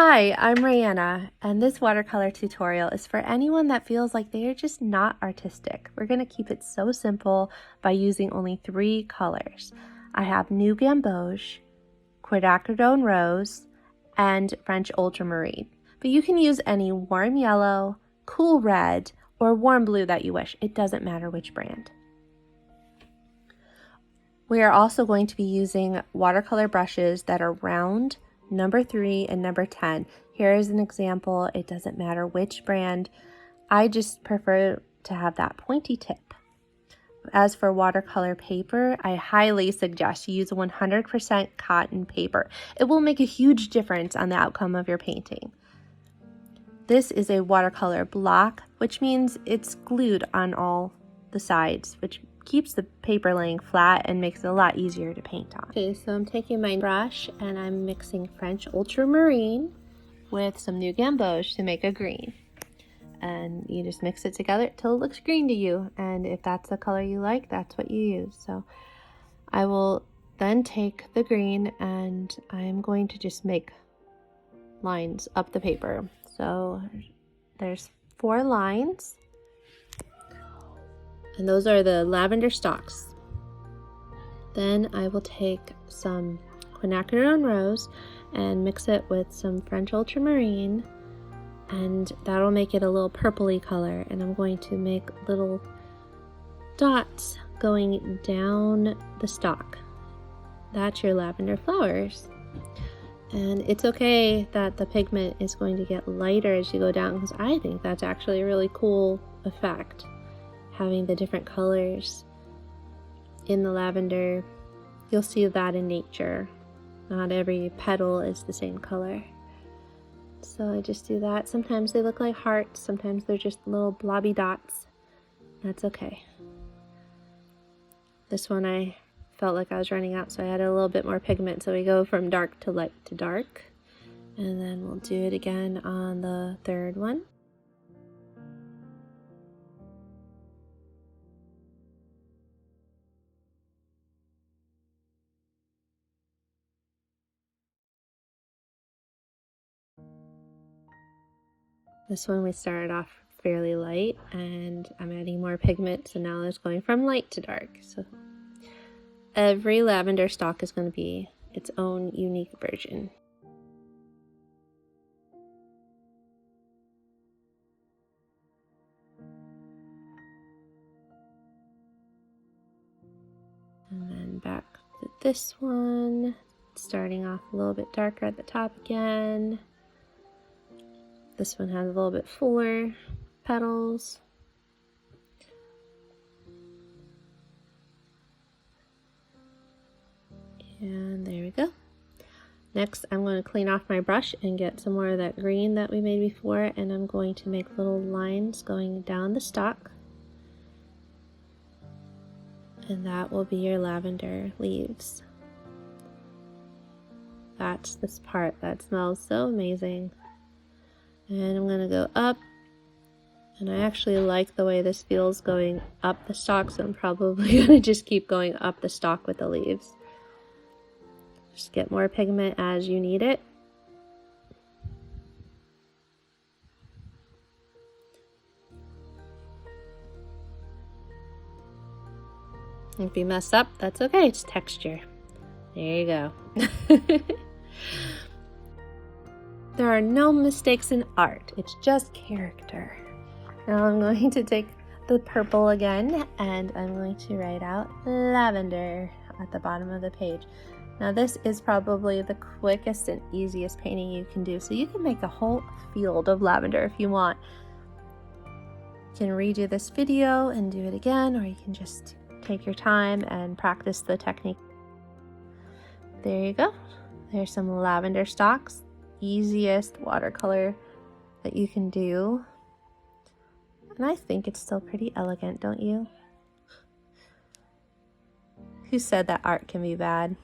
Hi, I'm Raeanna, and this watercolor tutorial is for anyone that feels like they are just not artistic. We're going to keep it so simple by using only 3 colors. I have New Gamboge, Quinacridone Rose, and French Ultramarine. But you can use any warm yellow, cool red, or warm blue that you wish. It doesn't matter which brand. We are also going to be using watercolor brushes that are round, number 3 and number 10. Here is an example. It doesn't matter which brand. I just prefer to have that pointy tip. As for watercolor paper, I highly suggest you use 100% cotton paper. It will make a huge difference on the outcome of your painting. This is a watercolor block, which means it's glued on all the sides, which keeps the paper laying flat and makes it a lot easier to paint on. Okay, so I'm taking my brush and I'm mixing French Ultramarine with some New Gamboge to make a green. And you just mix it together till it looks green to you. And if that's the color you like, that's what you use. So I will then take the green and I'm going to just make lines up the paper. So there's 4 lines. And those are the lavender stalks. Then I will take some Quinacridone Rose and mix it with some French Ultramarine, and that'll make it a little purpley color. And I'm going to make little dots going down the stalk. That's your lavender flowers. And it's okay that the pigment is going to get lighter as you go down, because I think that's actually a really cool effect. Having the different colors in the lavender. You'll see that in nature. Not every petal is the same color. So I just do that. Sometimes they look like hearts, sometimes they're just little blobby dots. That's okay. This one I felt like I was running out, so I added a little bit more pigment. So we go from dark to light to dark. And then we'll do it again on the 3rd one. This one we started off fairly light, and I'm adding more pigment, so now it's going from light to dark. So every lavender stalk is going to be its own unique version. And then back to this one, starting off a little bit darker at the top again. This one has a little bit fuller petals. And there we go. Next, I'm going to clean off my brush and get some more of that green that we made before, and I'm going to make little lines going down the stalk. And that will be your lavender leaves. That's this part that smells so amazing. And I'm gonna go up, and I actually like the way this feels going up the stalk, so I'm probably gonna just keep going up the stalk with the leaves. Just get more pigment as you need it. If you mess up, that's okay, it's texture. There you go. There are no mistakes in art, it's just character. Now I'm going to take the purple again, and I'm going to write out lavender at the bottom of the page. Now this is probably the quickest and easiest painting you can do, so you can make a whole field of lavender if you want. You can redo this video and do it again, or you can just take your time and practice the technique. There you go. There's some lavender stalks. Easiest watercolor that you can do. And I think it's still pretty elegant, don't you? Who said that art can be bad?